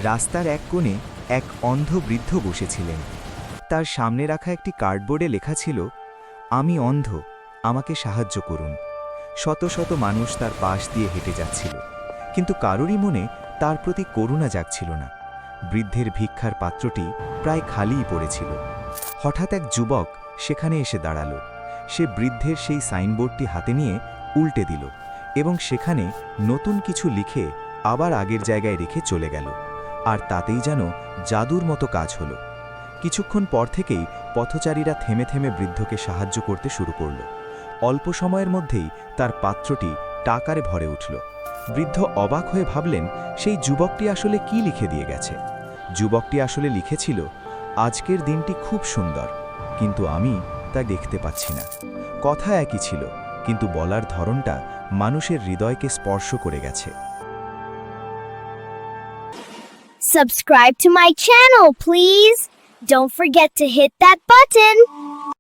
রাস্তার এক কোণে এক অন্ধ বৃদ্ধ বসেছিলেন। তার সামনে রাখা একটি কার্ডবোর্ডে লেখা ছিল, আমি অন্ধ, আমাকে সাহায্য করুন। শত শত মানুষ তার পাশ দিয়ে হেঁটে যাচ্ছিল, কিন্তু কারোরই মনে তার প্রতি করুণা জাগছিল না। বৃদ্ধের ভিক্ষার পাত্রটি প্রায় খালিই পড়েছিল। হঠাৎ এক যুবক সেখানে এসে দাঁড়ালো। সে বৃদ্ধের সেই সাইনবোর্ডটি হাতে নিয়ে উল্টে দিল এবং সেখানে নতুন কিছু লিখে আবার আগের জায়গায় রেখে চলে গেল। আর তাতেই যেন জাদুর মতো কাজ হলো। কিছুক্ষণ পর থেকেই পথচারীরা থেমে থেমে বৃদ্ধকে সাহায্য করতে শুরু করল। অল্প সময়ের মধ্যেই তার পাত্রটি টাকারে ভরে উঠল। বৃদ্ধ অবাক হয়ে ভাবলেন, সেই যুবকটি আসলে কি লিখে দিয়ে গেছে। যুবকটি আসলে লিখেছিল, আজকের দিনটি খুব সুন্দর, কিন্তু আমি তা দেখতে পাচ্ছি না। কথা একই ছিল, কিন্তু বলার ধরনটা মানুষের হৃদয়কে স্পর্শ করে গেছে। Subscribe to my channel, please. Don't forget to hit that button.